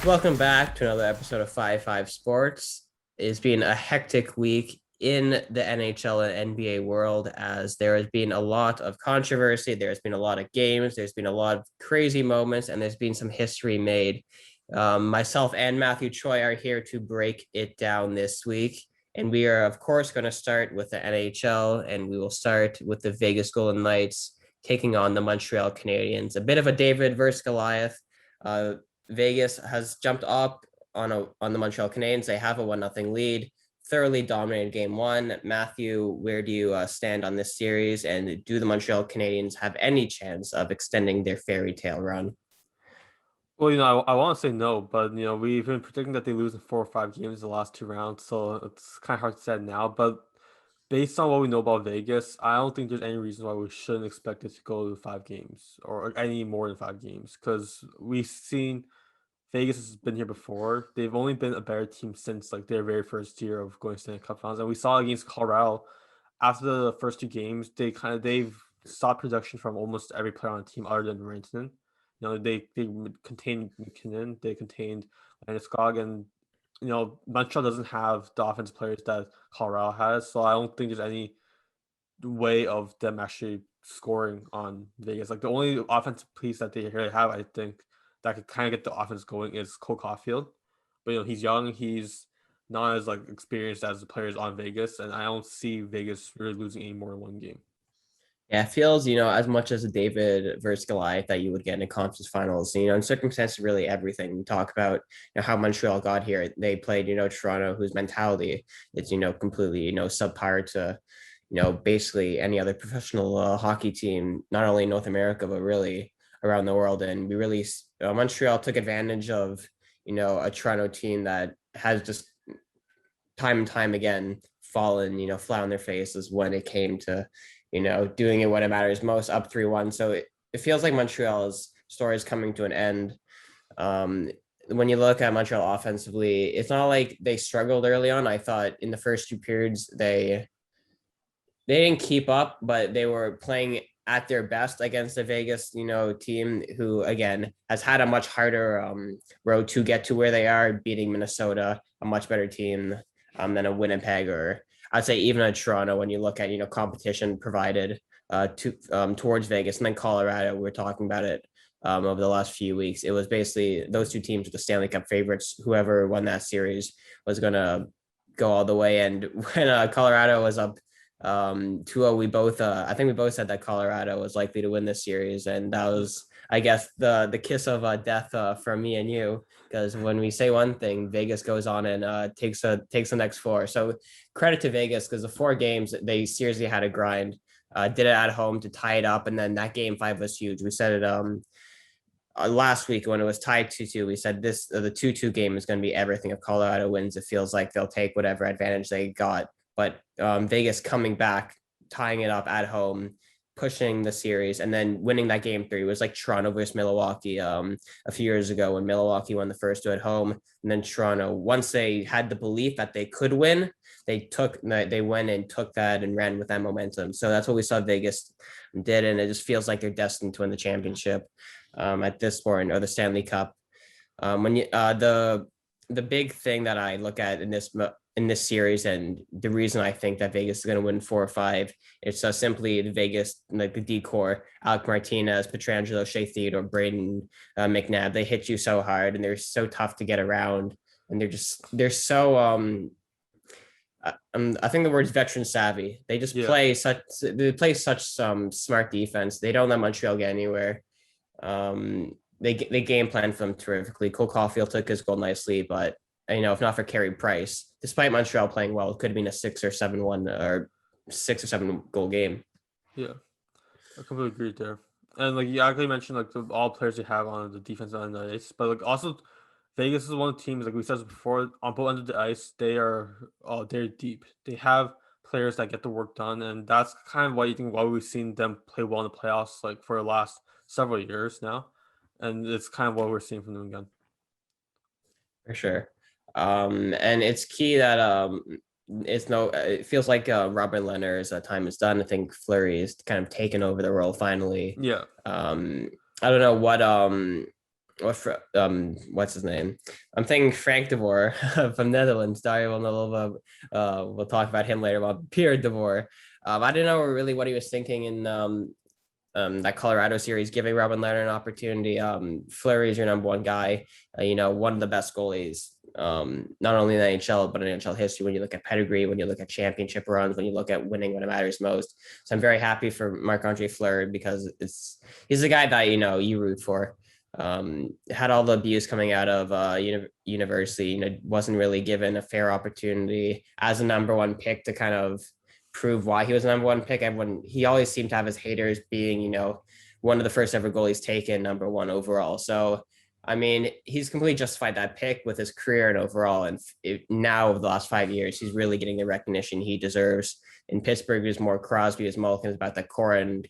Welcome back to another episode of 5 Sports. It's been a hectic week in the NHL and NBA world as there has been a lot of controversy. There's been a lot of games. There's been a lot of crazy moments, and there's been some history made. Myself and Matthew Choi are here to break it down this week. And we are, of course, going to start with the NHL, and we will start with the Vegas Golden Knights taking on the Montreal Canadiens. A bit of a David versus Goliath. Uh, Vegas has jumped up on the Montreal Canadiens. They have a 1-0 lead. Thoroughly dominated game one. Matthew, where do you stand on this series? And do the Montreal Canadiens have any chance of extending their fairy tale run? Well, I want to say no, but we've been predicting that they lose in 4 or 5 games the last 2 rounds, so it's kind of hard to say now. But based on what we know about Vegas, I don't think there's any reason why we shouldn't expect it to go to 5 games or any more than 5 games because we've seen Vegas has been here before. They've only been a better team since like their very first year of going to Stanley Cup Finals, and we saw against Colorado after the first 2 games, they've stopped production from almost every player on the team other than Rantanen. They contained McKinnon, they contained Landeskog, and Montreal doesn't have the offensive players that Colorado has, so I don't think there's any way of them actually scoring on Vegas. Like the only offensive piece that they really have, I think, that could kind of get the offense going is Cole Caulfield. But he's young, he's not as like experienced as the players on Vegas, and I don't see Vegas really losing any more than 1 game. Yeah, it feels, as much as a David versus Goliath that you would get in a conference finals, in circumstances, really everything. We talk about how Montreal got here. They played, Toronto, whose mentality is, completely, subpar to, basically any other professional hockey team, not only in North America, but really around the world. And we really, Montreal took advantage of, a Toronto team that has just time and time again fallen, flat on their faces when it came to, doing it when it matters most, up 3-1. So it feels like Montreal's story is coming to an end. When you look at Montreal offensively, it's not like they struggled early on. I thought in the first 2 periods they didn't keep up, but they were playing at their best against the Vegas, team who again has had a much harder road to get to where they are, beating Minnesota, a much better team than a Winnipeg or I'd say even a Toronto when you look at competition provided towards Vegas and then Colorado. We're talking about it over the last few weeks. It was basically those two teams were the Stanley Cup favorites. Whoever won that series was going to go all the way. And when Colorado was up 2-0, we both I think we both said that Colorado was likely to win this series, and that was I guess the kiss of death from me and you, because when we say one thing, Vegas goes on and takes the next four. So credit to Vegas because the 4 games they seriously had a grind. Did it at home to tie it up, and then that game 5 was huge. We said it last week when it was tied 2-2. We said this the 2-2 game is going to be everything. If Colorado wins, it feels like they'll take whatever advantage they got. But Vegas coming back, tying it up at home, pushing the series, and then winning that game 3 was like Toronto versus Milwaukee a few years ago when Milwaukee won the first 2 at home, and then Toronto, once they had the belief that they could win, they went and took that and ran with that momentum. So that's what we saw Vegas did, and it just feels like they're destined to win the championship at this point or the Stanley Cup. When you the big thing that I look at in this series, and the reason I think that Vegas is going to win 4 or 5, it's simply the Vegas, like the decor, Alec Martinez, Petrangelo, Shea Theodore, Braden McNabb. They hit you so hard, and they're so tough to get around, and they're so I think the word's veteran savvy. Yeah. They play such smart defense. They don't let Montreal get anywhere. They game plan for them terrifically. Cole Caulfield took his goal nicely, but if not for Carey Price, despite Montreal playing well, it could have been a 6 or 7-1 or 6 or 7 goal game. Yeah, I completely agree there. And like you actually mentioned, like all players they have on the defense end of the ice, but like also Vegas is one of the teams like we said before on both ends of the ice. They're deep. They have players that get the work done, and that's kind of why we've seen them play well in the playoffs like for the last several years now, and it's kind of what we're seeing from them again. For sure. And it's key that it feels like Robin Leonard's time is done. I think Fleury is kind of taken over the role finally. Yeah, I don't know what what's his name? I'm thinking Frank de Boer from Netherlands. Dario will know about. We'll talk about him later. About Pierre de Boer. I didn't know really what he was thinking in that Colorado series, giving Robin Leonard an opportunity. Fleury is your number one guy. One of the best goalies, not only in the NHL but in NHL history. When you look at pedigree, when you look at championship runs, when you look at winning when it matters most. So I'm very happy for Marc-Andre Fleury because he's a guy that you root for. Had all the abuse coming out of university. Wasn't really given a fair opportunity as a number one pick to kind of prove why he was the number one pick. Everyone, he always seemed to have his haters being, one of the first ever goalies taken number one overall. So, I mean, he's completely justified that pick with his career and overall. And now, over the last 5 years, he's really getting the recognition he deserves. In Pittsburgh, it was more Crosby, it was Malkin, about the core and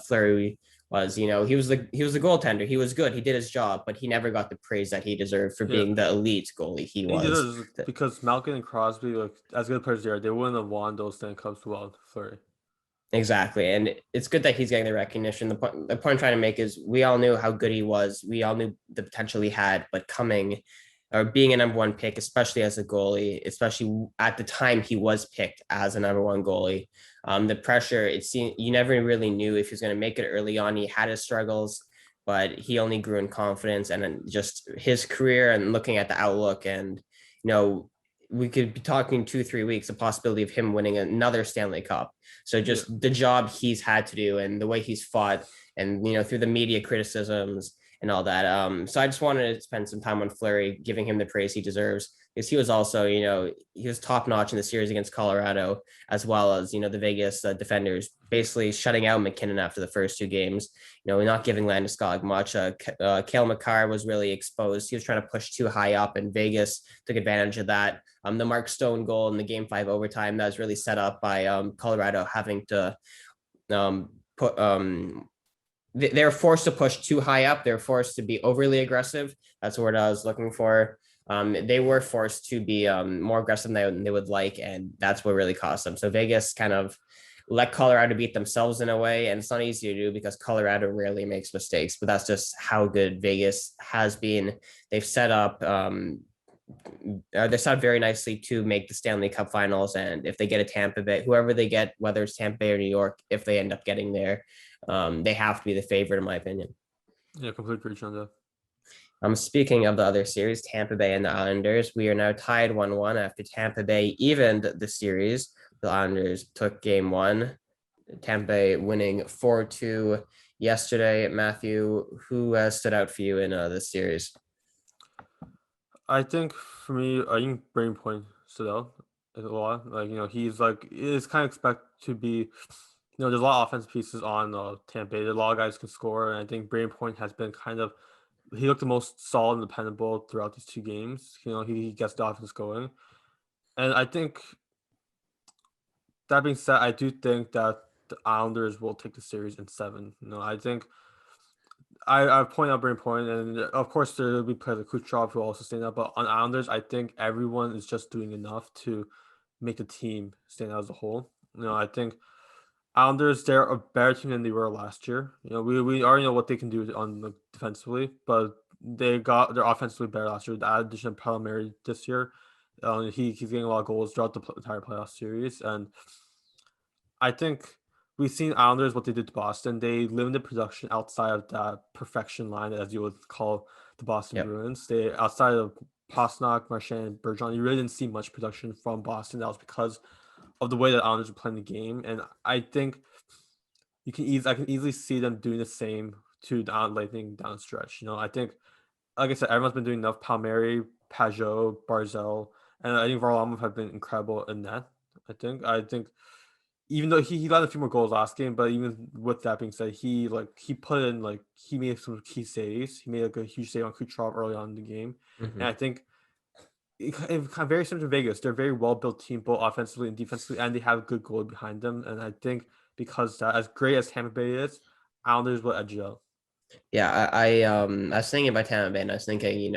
Fleury was, he was the goaltender. He was good. He did his job, but he never got the praise that he deserved for Yeah. being the elite goalie he He was. does because Malkin and Crosby, like as good players they wouldn't have won those Stanley Cups without Fleury. Exactly. And it's good that he's getting the recognition. The point I'm trying to make is we all knew how good he was. We all knew the potential he had, but coming or being a number one pick, especially as a goalie, especially at the time he was picked as a number one goalie, the pressure, it seemed you never really knew if he was going to make it early on. He had his struggles, but he only grew in confidence and then just his career and looking at the outlook and, you know, we could be talking 2 3 weeks, the possibility of him winning another Stanley Cup. So Yeah. just the job he's had to do and the way he's fought and through the media criticisms and all that. So I just wanted to spend some time on Fleury, giving him the praise he deserves because he was also, he was top notch in the series against Colorado, as well as, the Vegas defenders basically shutting out McKinnon after the first two games, not giving Landeskog much. Cale Makar was really exposed. He was trying to push too high up and Vegas took advantage of that. The Mark Stone goal in the game 5 overtime that was really set up by Colorado having to put they're forced to push too high up. They're forced to be overly aggressive. That's what I was looking for. They were forced to be more aggressive than they would like, and that's what really cost them. So Vegas kind of let Colorado beat themselves in a way, and it's not easy to do because Colorado rarely makes mistakes. But that's just how good Vegas has been. They've set up. They set up very nicely to make the Stanley Cup Finals, and if they get a Tampa Bay, whoever they get, whether it's Tampa Bay or New York, if they end up getting there, they have to be the favorite in my opinion. Yeah, completely agree on that. Speaking of the other series, Tampa Bay and the Islanders, we are now tied 1-1 after Tampa Bay evened the series. The Islanders took game one, Tampa Bay winning 4-2 yesterday. Matthew, who has stood out for you in this series? I think for me, I think Brain Point stood out a lot. Like he's like is kind of expected to be. There's a lot of offensive pieces on Tampa Bay. A lot of guys can score, and I think Brain Point has been kind of he looked the most solid and dependable throughout these two games. He gets the offense going, and I think that being said, I do think that the Islanders will take the series in 7. I think I point out Brain Point, and of course there will be players like Kucherov who also stand out. But on Islanders, I think everyone is just doing enough to make the team stand out as a whole. I think Islanders they're a better team than they were last year. We already know what they can do on the defensively, but they're offensively better last year. The addition of Palmieri this year, he's getting a lot of goals throughout the entire playoff series, and I think we've seen Islanders what they did to Boston. They limited production outside of that perfection line, as you would call the Boston Yep. Bruins. They outside of Pastrnak, Marchand, Bergeron, you really didn't see much production from Boston. That was because of the way that Islanders were playing the game, and I think I can easily see them doing the same to the Lightning down the stretch. I think, like I said, everyone's been doing enough. Palmieri, Pajot, Barzell, and I think Varlamov have been incredible in that. I think even though he let a few more goals last game, but even with that being said, he put in he made some key saves. He made a huge save on Kucherov early on in the game, and I Mm-hmm. think it kind of very similar to Vegas. They're a very well built team, both offensively and defensively, and they have a good goal behind them. And I think because that, as great as Tampa Bay is, Islanders will edge it out. Yeah, I was thinking about Tampa Bay, and I was thinking,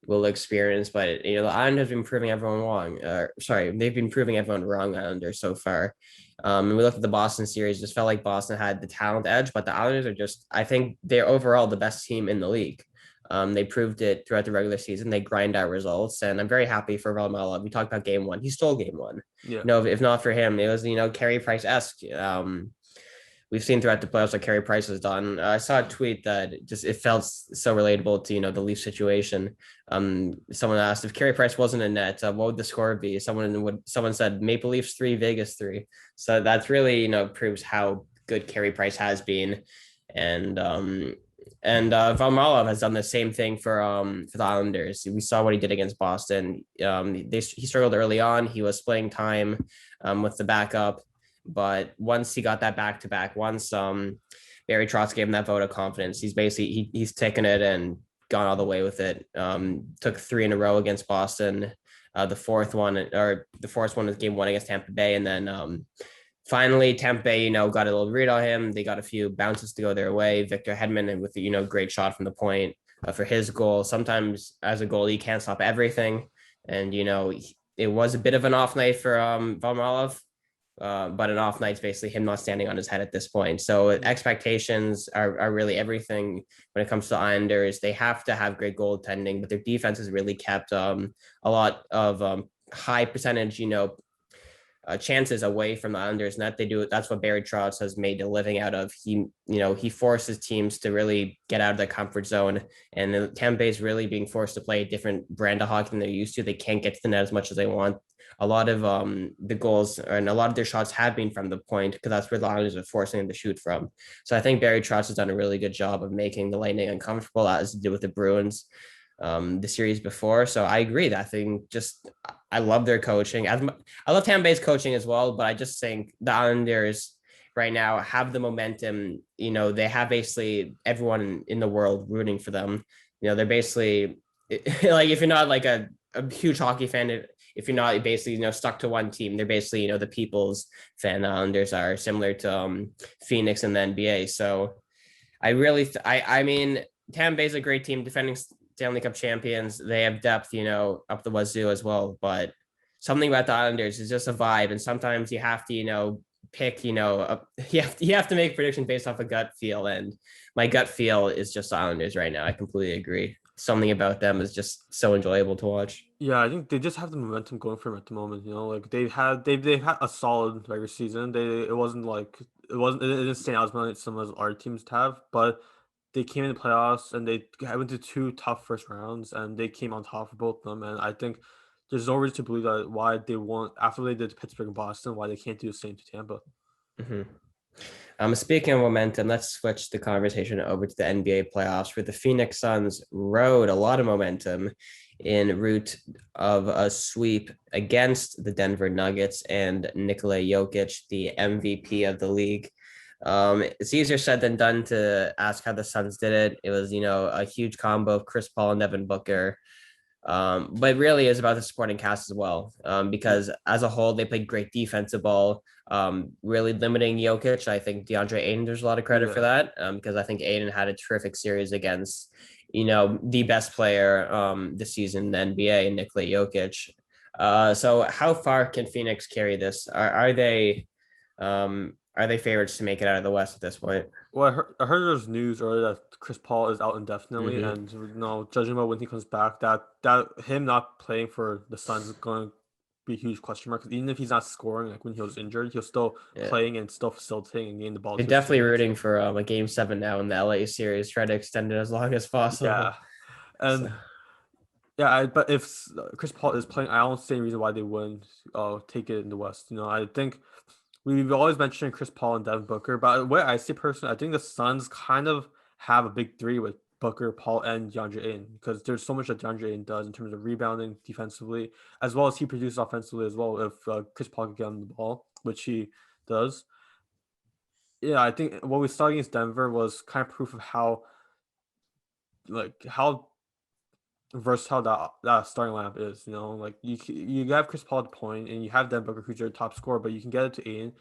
will experience, but the Islanders have been proving everyone wrong. Sorry, they've been proving everyone wrong. Islanders so far. And we looked at the Boston series, just felt like Boston had the talent edge, but the Islanders are just, I think they're overall the best team in the league. They proved it throughout the regular season. They grind out results, and I'm very happy for Varlamov. We talked about game one. He stole game one. Yeah. If not for him, it was Carey Price-esque. We've seen throughout the playoffs what Carey Price has done. I saw a tweet that just it felt so relatable to the Leaf situation. Someone asked if Carey Price wasn't in net, what would the score be? Someone said Maple Leafs 3, Vegas 3. So that's really proves how good Carey Price has been, and Varlamov has done the same thing for the Islanders. We saw what he did against Boston. He struggled early on. He was splitting time with the backup. But once he got that back to back, once Barry Trotz gave him that vote of confidence, he's taken it and gone all the way with it. Took 3 in a row against Boston. The fourth one was game 1 against Tampa Bay, and then finally Tampa Bay, got a little read on him. They got a few bounces to go their way. Victor Hedman with the great shot from the point for his goal. Sometimes as a goalie, you can't stop everything, and it was a bit of an off night for Varlamov. But an off night's basically him not standing on his head at this point. So expectations are really everything when it comes to Islanders. They have to have great goaltending, but their defense has really kept a lot of high percentage, chances away from the Islanders, and that's what Barry Trotz has made a living out of. He forces teams to really get out of their comfort zone, and the Tampa Bay is really being forced to play a different brand of hockey than they're used to. They can't get to the net as much as they want. A lot of the goals and a lot of their shots have been from the point, because that's where the Islanders are forcing them to shoot from. So I think Barry Trotz has done a really good job of making the Lightning uncomfortable, as he did with the Bruins the series before. So I agree that I love their coaching. I love Tampa Bay's coaching as well, but I just think the Islanders right now have the momentum. They have basically everyone in the world rooting for them. They're basically like, if you're not like a huge hockey fan, if you're not basically stuck to one team, they're basically the people's fan. The Islanders are similar to Phoenix in the NBA. So I mean, Tampa Bay's a great team, defending Stanley Cup champions. They have depth, up the wazoo as well. But something about the Islanders is just a vibe, and sometimes you have to, pick, you have to make predictions based off a gut feel, and my gut feel is just the Islanders right now. I completely agree. Something about them is just so enjoyable to watch. Yeah, I think they just have the momentum going for them at the moment. Like they've had a solid regular season. It didn't stand out as much as some of our teams have, but they came in the playoffs and they went to 2 tough first rounds and they came on top for both of them. And I think there's no reason to believe that why they won't, after they did to Pittsburgh and Boston, why they can't do the same to Tampa. Mm-hmm. Speaking of momentum, let's switch the conversation over to the NBA playoffs, where the Phoenix Suns rode a lot of momentum in route of a sweep against the Denver Nuggets and Nikola Jokic, the MVP of the league. It's easier said than done to ask how the Suns did it. It was, a huge combo of Chris Paul and Devin Booker. But really is about the supporting cast as well, because as a whole, they played great defensive ball, really limiting Jokic. I think DeAndre Ayton, there's a lot of credit for that, because I think Ayton had a terrific series against, the best player this season in the NBA, Nikola Jokic. So how far can Phoenix carry this? Are they favorites to make it out of the West at this point? Well, I heard there's news earlier that Chris Paul is out indefinitely, Mm-hmm. and judging by when he comes back, that him not playing for the Suns is going to be a huge question mark. 'Cause even if he's not scoring, like when he was injured, he'll still Yeah. playing and still facilitating and getting the ball They're to his definitely teammates. rooting for a game 7 now in the LA series, try to extend it as long as Yeah, possible. So and yeah, but if Chris Paul is playing, I don't see any reason why they wouldn't take it in the West. I think we've always mentioned Chris Paul and Devin Booker, but the way I see personally, I think the Suns kind of have a big three with Booker, Paul, and DeAndre Ayton, because there's so much that DeAndre Ayton does in terms of rebounding defensively, as well as he produces offensively as well. If Chris Paul can get him the ball, which he does, yeah, I think what we saw against Denver was kind of proof of how versatile that starting lineup is. Like you have Chris Paul at the point, and you have Devin Booker, who's your top scorer, but you can get it to Aiden.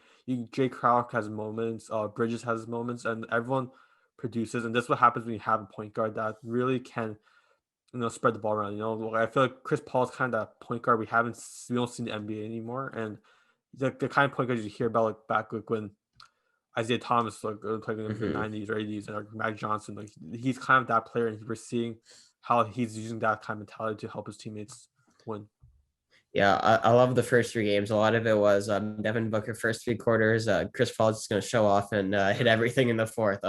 Jay Crowder has moments, Bridges has moments, and everyone produces. And that's what happens when you have a point guard that really can spread the ball around. I feel like Chris Paul's kind of that point guard we don't see in the NBA anymore, and the kind of point guards you hear about like back like when Isaiah Thomas, like playing in the Mhm. '90s or '80s, and like Mac Johnson. Like he's kind of that player, and we're seeing how he's using that kind of mentality to help his teammates win. Yeah, I love the first three games. A lot of it was Devin Booker first three quarters. Chris Paul's just going to show off and hit Yeah, everything in the fourth.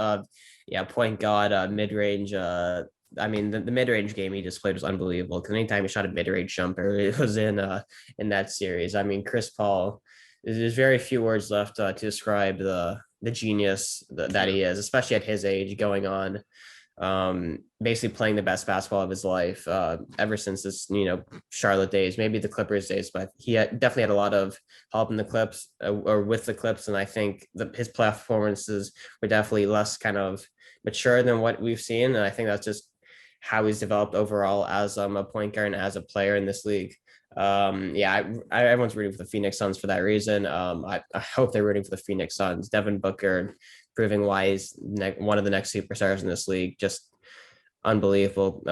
Yeah, point guard, mid range. I mean, the mid range game he just played was unbelievable. Because anytime he shot a mid range jumper, it was in that series. I mean, Chris Paul. There's very few words left to describe the genius that yeah, he is, especially at his age, going on basically playing the best basketball of his life ever since his Charlotte days, maybe the Clippers days, but definitely had a lot of help in the Clips or with the Clips, and I think his playoff performances were definitely less kind of mature than what we've seen, and I think that's just how he's developed overall as a point guard and as a player in this league. Yeah, everyone's rooting for the Phoenix Suns for that reason. I hope they're rooting for the Phoenix Suns. Devin Booker proving why he's one of the next superstars in this league. Just unbelievable.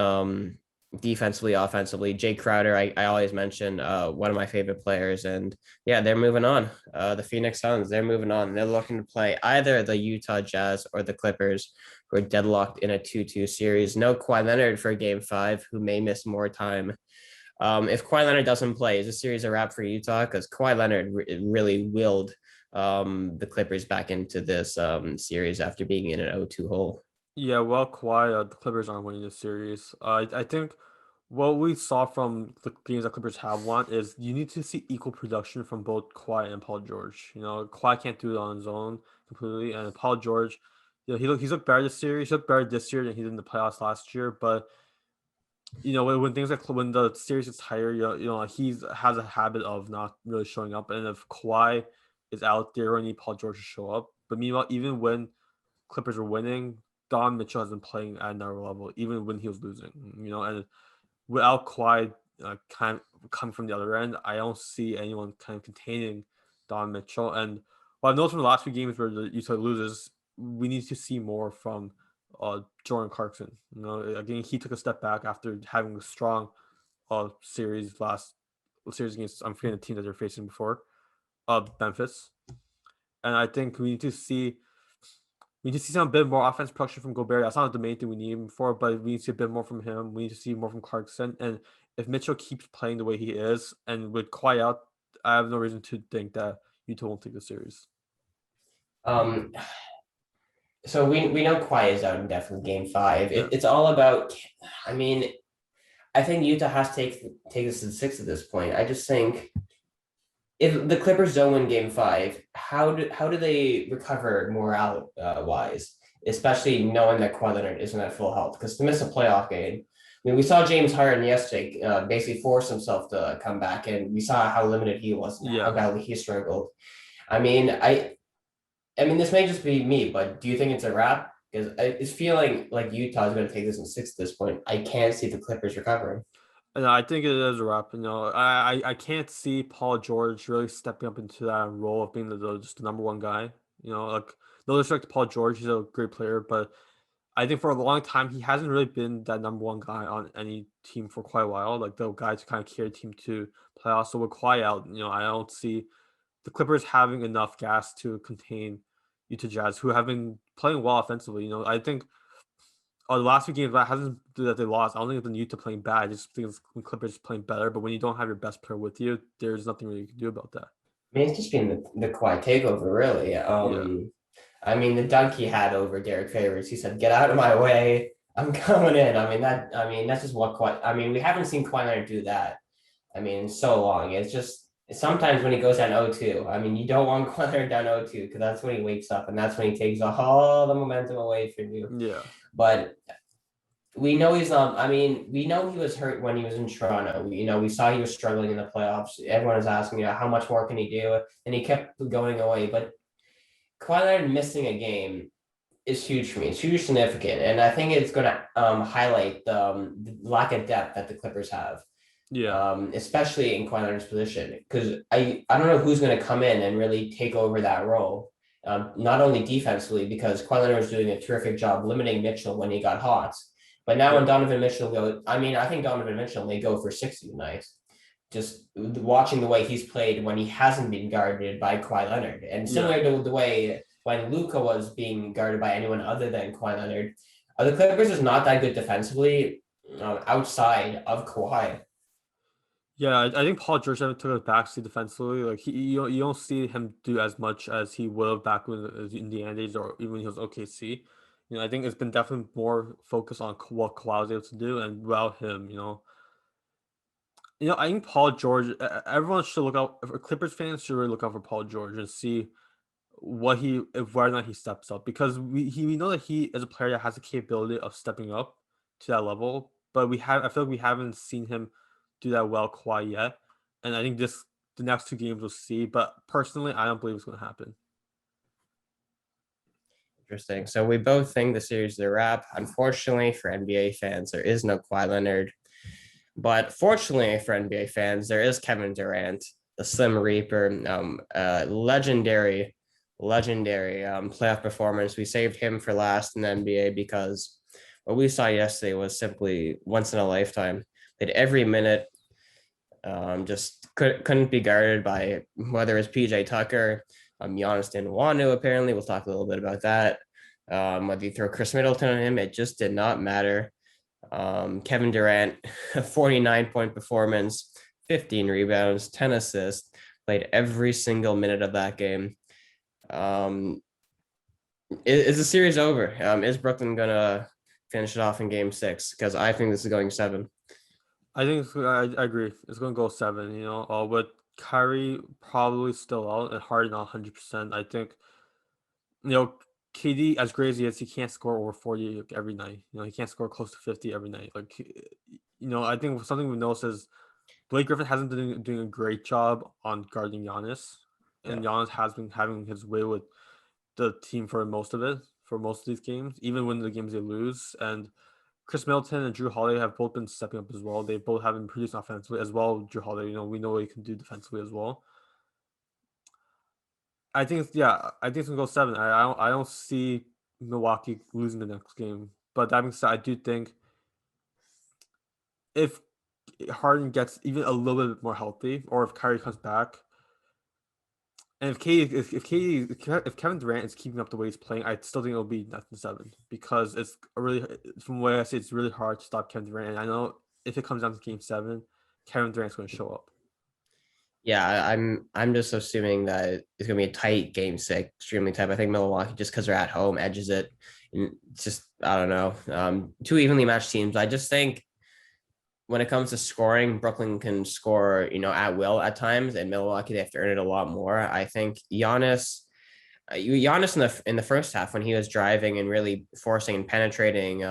Defensively, offensively, Jay Crowder, I always mention one of my favorite players, and yeah, they're moving on. The Phoenix Suns, they're moving on. They're looking to play either the Utah Jazz or the Clippers, who are deadlocked in a 2-2 series. No Kawhi Leonard for Game 5, who may miss more time. If Kawhi Leonard doesn't play, is the series a wrap for Utah? Because Kawhi Leonard really willed the Clippers back into this series after being in an 0-2 hole. yeah. Well, Kawhi, the Clippers aren't winning this series. I think what we saw from the games that Clippers have won is you need to see equal production from both Kawhi and Paul George. You know, Kawhi can't do it on his own completely, and Paul George, he's looked better this series. He looked better this year than he did in the playoffs last year. But when things like when the series is tired, he's has a habit of not really showing up. And if Kawhi is out there, we need Paul George to show up. But meanwhile, even when Clippers were winning, Don Mitchell has been playing at another level, even when he was losing. And without Kawhi kind of coming from the other end, I don't see anyone kind of containing Don Mitchell. And what I've noticed from the last few games where the Utah loses, we need to see more from Jordan Clarkson. Again, he took a step back after having a strong series against, I'm forgetting the team that they're facing before, Memphis. And I think we need to see some bit more offense production from Gobert. That's not the main thing we need him for, but we need to see a bit more from him. We need to see more from Clarkson. And if Mitchell keeps playing the way he is, and with Kawhi out, I have no reason to think that Utah won't take the series. Um, so we know Kawhi is out indefinitely Game 5. Yeah, It's all about. I mean, I think Utah has to take this to the six at this point. I just think if the Clippers don't win Game 5, how do they recover morale wise, especially knowing that Kawhi Leonard isn't at full health? Because to miss a playoff game, I mean, we saw James Harden yesterday basically force himself to come back, and we saw how limited he was and how yeah. badly he struggled. I mean, I mean, this may just be me, but do you think it's a wrap? Because it's feeling like Utah is going to take this in six at this point. I can't see the Clippers recovering. And I think it is a wrap. I can't see Paul George really stepping up into that role of being just the number one guy. Like no disrespect to Paul George, he's a great player, but I think for a long time he hasn't really been that number one guy on any team for quite a while. Like the guy to kind of carry a team to playoffs. So with Kawhi out, I don't see the Clippers having enough gas to contain Utah Jazz, who have been playing well offensively. I think the last few games that hasn't that they lost. I don't think it's been Utah playing bad. I just think it's when Clippers playing better. But when you don't have your best player with you, there's nothing really you can do about that. I mean, it's just been the Kawhi takeover, really. Yeah, I mean, the dunk he had over Derek Favors. He said, "Get out of my way. I'm coming in." I mean that. I mean that's just what Kawhi. I mean, we haven't seen Kawhi Leonard do that. I mean, in so long. It's just sometimes when he goes down 0-2. I mean, you don't want Kawhi Leonard down 0-2 because that's when he wakes up and that's when he takes all the momentum away from you. yeah, But we know he's not. I mean, we know he was hurt when he was in Toronto. We saw he was struggling in the playoffs. Everyone was asking, how much more can he do? And he kept going away. But Kawhi Leonard missing a game is huge for me. It's huge significant, and I think it's going to highlight the lack of depth that the Clippers have, yeah, especially in Kawhi Leonard's position. Because I don't know who's going to come in and really take over that role. Not only defensively, because Kawhi Leonard was doing a terrific job limiting Mitchell when he got hot, but now when yeah, Donovan Mitchell goes, I mean, I think Donovan Mitchell may go for 60 tonight. Just watching the way he's played when he hasn't been guarded by Kawhi Leonard, and yeah, similar to the way when Luka was being guarded by anyone other than Kawhi Leonard. The Clippers is not that good defensively outside of Kawhi. Yeah, I think Paul George took a backseat defensively. Like you don't see him do as much as he would have back when in the days or even when he was OKC. I think it's been definitely more focused on what Kawhi was able to do and without him. I think Paul George. Everyone should look out. Clippers fans should really look out for Paul George and see if whether or not he steps up because we know that he is a player that has the capability of stepping up to that level, but I feel like we haven't seen him do that well quite yet, and I think the next two games we'll see. But personally, I don't believe it's going to happen. Interesting. So we both think the series is a wrap. Unfortunately for NBA fans, there is no Kawhi Leonard. But fortunately for NBA fans, there is Kevin Durant, the Slim Reaper, legendary playoff performance. We saved him for last in the NBA because what we saw yesterday was simply once in a lifetime. That every minute just couldn't be guarded by whether it's PJ Tucker, Giannis didn't want to apparently. We'll talk a little bit about that. Whether you throw Chris Middleton on him, it just did not matter. Kevin Durant, a 49-point performance, 15 rebounds, 10 assists, played every single minute of that game. Is the series over? Is Brooklyn gonna finish it off in game 6? Because I think this is going 7. I think I agree. It's going to go 7. With Kyrie probably still out and Harden not 100%. I think you know, KD, as crazy as he can't score over 40 every night. He can't score close to 50 every night. I think something we noticed is Blake Griffin hasn't been doing a great job on guarding Giannis, Yeah. and Giannis has been having his way with the team for most of it, for most of these games, even when the games they lose. And Chris Middleton and Drew Holiday have both been stepping up as well. They both have been producing offensively as well. Drew Holiday, we know what he can do defensively as well. I think it's gonna go 7. I don't see Milwaukee losing the next game. But that being said, I do think if Harden gets even a little bit more healthy, or if Kyrie comes back, and if Kevin Durant is keeping up the way he's playing, I still think it'll be nothing 7 because it's really from what I see, it's really hard to stop Kevin Durant. And I know if it comes down to game 7, Kevin Durant's going to show up. Yeah, I'm just assuming that it's gonna be a tight game 6, extremely tight. I think Milwaukee, just because they're at home, edges it. And it's just I don't know. Two evenly matched teams. I just think when it comes to scoring, Brooklyn can score, at will at times, and Milwaukee they have to earn it a lot more. I think Giannis in the first half when he was driving and really forcing and penetrating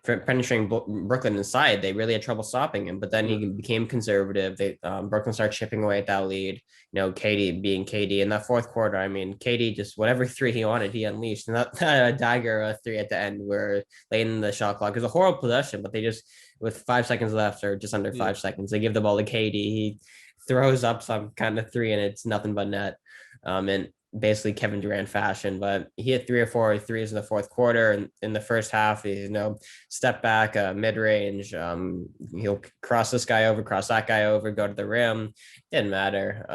for penetrating Brooklyn inside, they really had trouble stopping him. But then Yeah. he became conservative. Brooklyn started chipping away at that lead. KD being KD in that fourth quarter. I mean, KD just whatever three he wanted, he unleashed. And that dagger three at the end, where late in the shot clock, it was a horrible possession, but they just with 5 seconds left or just under Yeah. 5 seconds, they give the ball to KD. He throws up some kind of three, and it's nothing but net. And basically Kevin Durant fashion, but he hit 3 or 4 threes in the fourth quarter. And in the first half, step back, mid range. He'll cross this guy over, cross that guy over, go to the rim. Didn't matter.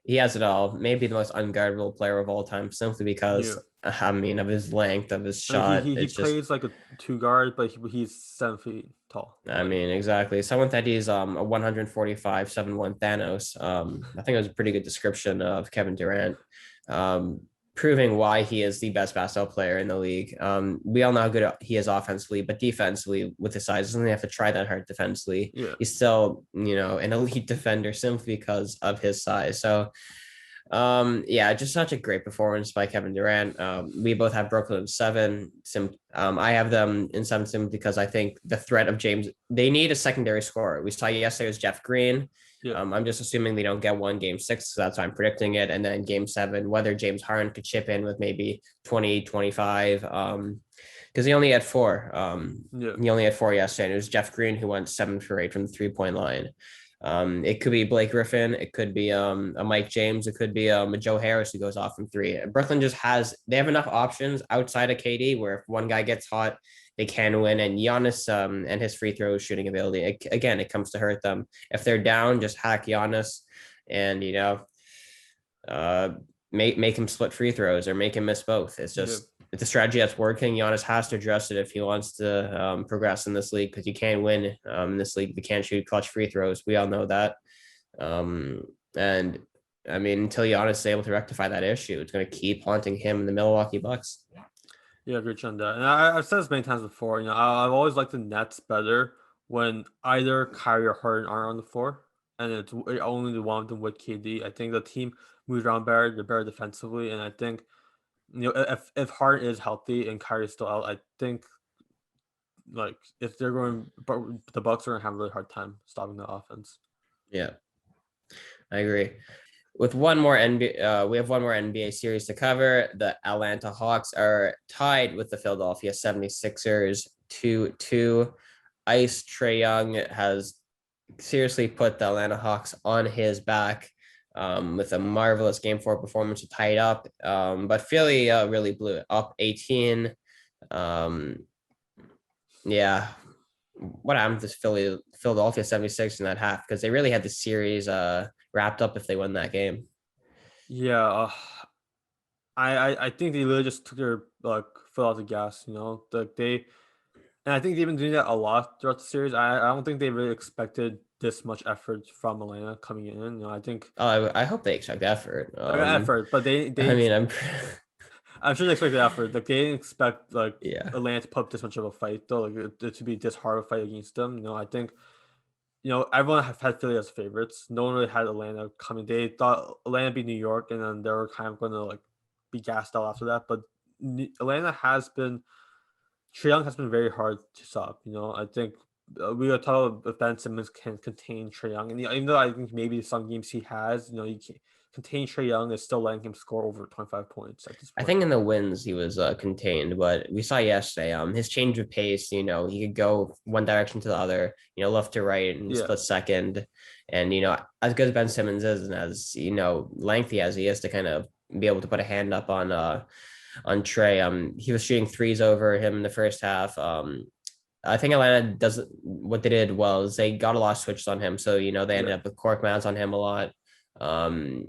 He has it all. Maybe the most unguardable player of all time, simply because Yeah. of his length, of his I mean, shot. he It's just plays like a 2 guard, but he's 7 feet tall. I mean, exactly. Someone said he's a 145 7'1" Thanos. I think it was a pretty good description of Kevin Durant, um, proving why he is the best basketball player in the league. We all know how good he is offensively, but defensively, with his size, doesn't have to try that hard defensively. Yeah. He's still, an elite defender simply because of his size. So yeah, just such a great performance by Kevin Durant. We both have Brooklyn in 7. I have them in 7 because I think the threat of James, they need a secondary scorer. We saw yesterday was Jeff Green. Yeah. I'm just assuming they don't get one game 6, so that's why I'm predicting it. And then game 7, whether James Harden could chip in with maybe 20, 25. Because he only had 4. Yeah. He only had 4 yesterday. And it was Jeff Green who went 7 for 8 from the 3-point line. It could be Blake Griffin, it could be a Mike James, it could be a Joe Harris who goes off from 3. Brooklyn they have enough options outside of KD where if one guy gets hot, they can win. And Giannis and his free throw shooting ability, it comes to hurt them. If they're down, just hack Giannis, and uh, make him split free throws or make him miss both. Yeah. It's a strategy that's working. Giannis has to address it if he wants to progress in this league because you can't win in this league if you can't shoot clutch free throws. We all know that. And I mean, until Giannis is able to rectify that issue, it's going to keep haunting him in the Milwaukee Bucks. Yeah, agree on that. And I've said this many times before. I've always liked the Nets better when either Kyrie or Harden aren't on the floor, and it's only the one of them with KD. I think the team moves around better. They're better defensively, and I think if Harden is healthy and Kyrie's still out, I think like if they're going, but the Bucks are gonna have a really hard time stopping the offense. Yeah, I agree. With we have one more NBA series to cover. The Atlanta Hawks are tied with the Philadelphia 76ers 2-2. Ice Trae Young has seriously put the Atlanta Hawks on his back with a marvelous game 4 performance to tie it up. But Philly really blew it up 18. Yeah. What happened to Philadelphia 76 in that half? Because they really had the series wrapped up if they won that game. Yeah, I think they really just took their foot off the gas. Like and I think they've been doing that a lot throughout the series. I don't think they really expected this much effort from Atlanta coming in. I think I hope they expect effort. effort, but I mean, I'm sure they expected effort. Like they didn't expect yeah. Atlanta to put up this much of a fight though. Like it to be this hard a fight against them. I think everyone have had Philly as favorites. No one really had Atlanta coming. They thought Atlanta beat New York, and then they were kind of going to be gassed out after that. But Atlanta has been Trae Young has been very hard to stop. I think we were talking about if Ben Simmons can contain Trae Young, and even though I think maybe some games he has, you can contain Trae Young is still letting him score over 25 points at this I point. think in the wins he was contained, but we saw yesterday his change of pace. He could go one direction to the other, left to right in a Yeah, split second. And as good as Ben Simmons is, and as lengthy as he is to kind of be able to put a hand up on Trey, he was shooting threes over him in the first half. I think Atlanta does what they did well is they got a lot of switches on him, so they ended yeah, up with Cork Mounts on him a lot. Um,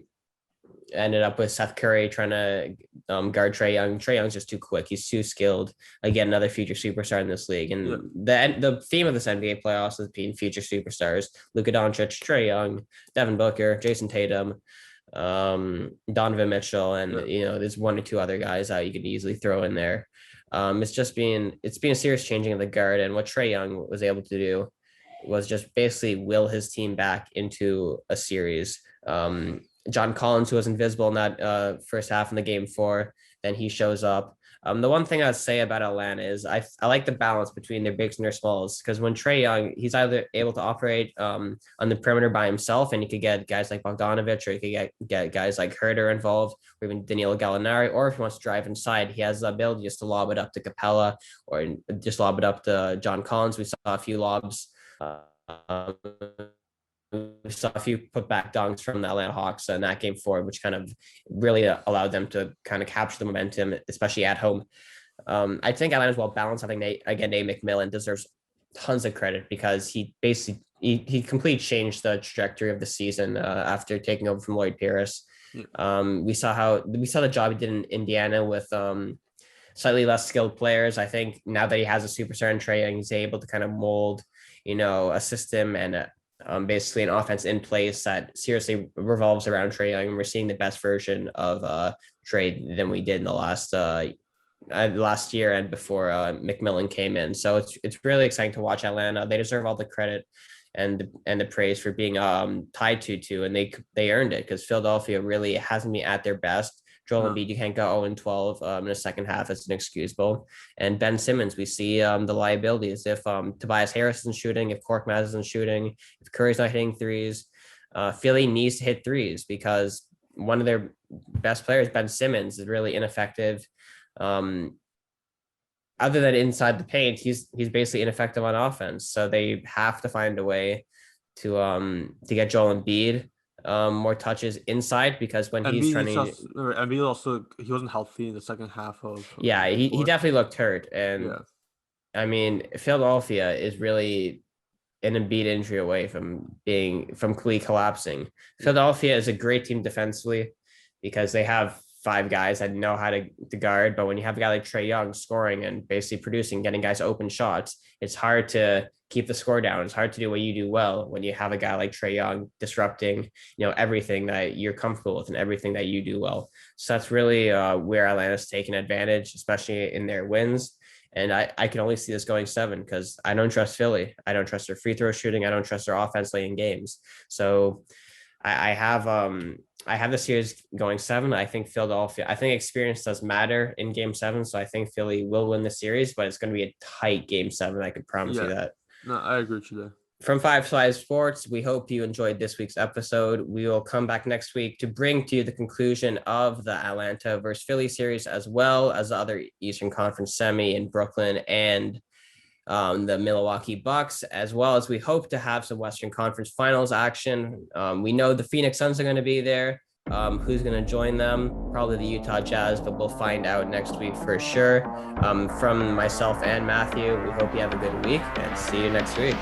Ended up with Seth Curry trying to guard Trae Young. Trae Young's just too quick. He's too skilled. Again, another future superstar in this league. And yeah, the theme of this NBA playoffs has been future superstars: Luka Doncic, Trae Young, Devin Booker, Jason Tatum, Donovan Mitchell, and yeah. there's one or two other guys that you could easily throw in there. It's been a serious changing of the guard, and what Trae Young was able to do was just basically will his team back into a series. John Collins, who was invisible in that first half in the game 4, then he shows up. The one thing I'd say about Atlanta is I like the balance between their bigs and their smalls because when Trae Young, he's either able to operate on the perimeter by himself and he could get guys like Bogdanovich or he could get guys like Herter involved or even Danilo Gallinari, or if he wants to drive inside, he has the ability just to lob it up to Capella or just lob it up to John Collins. We saw a few lobs. Um, we saw a few put back dunks from the Atlanta Hawks in that game 4, which kind of really allowed them to kind of capture the momentum, especially at home. I think Atlanta's well balanced. I think Nate McMillan deserves tons of credit because he basically he completely changed the trajectory of the season after taking over from Lloyd Pierce. Yeah. We saw the job he did in Indiana with slightly less skilled players. I think now that he has a superstar in Trae Young, he's able to kind of mold, a system and basically an offense in place that seriously revolves around Trae Young. And we're seeing the best version of Trae than we did in the last year and before McMillan came in. So it's really exciting to watch Atlanta. They deserve all the credit and the praise for being tied 2-2, and they earned it because Philadelphia really hasn't been at their best. Joel No. Embiid, you can't go 0-12 in the second half. It's inexcusable. And Ben Simmons, we see the liabilities. If Tobias Harris isn't shooting, if Korkmaz isn't shooting, if Curry's not hitting threes, Philly needs to hit threes because one of their best players, Ben Simmons, is really ineffective. Other than inside the paint, he's basically ineffective on offense. So they have to find a way to get Joel Embiid more touches inside because when he's trying to Embiid also he wasn't healthy in the second half of yeah, game he 4. definitely looked hurt. And Yeah, I mean, Philadelphia is really an Embiid injury away from completely collapsing. yeah, Philadelphia is a great team defensively. because they have five guys that know how to guard. But when you have a guy like Trae Young scoring and basically producing, getting guys open shots, it's hard to keep the score down. It's hard to do what you do well when you have a guy like Trae Young disrupting, everything that you're comfortable with and everything that you do well. So that's really where Atlanta's taking advantage, especially in their wins. And I can only see this going 7 because I don't trust Philly. I don't trust their free throw shooting. I don't trust their offense late in games. So I have the series going 7. I think Philadelphia. I think experience does matter in Game 7, so I think Philly will win the series, but it's going to be a tight Game 7. I can promise you Yeah, that. no, I agree with you there. From Five Five Sports, we hope you enjoyed this week's episode. We will come back next week to bring to you the conclusion of the Atlanta versus Philly series, as well as the other Eastern Conference semi in Brooklyn and the Milwaukee Bucks, as well as we hope to have some Western Conference Finals action. We know the Phoenix Suns are going to be there. Who's going to join them? Probably the Utah Jazz, but we'll find out next week for sure. From myself and Matthew, we hope you have a good week and see you next week.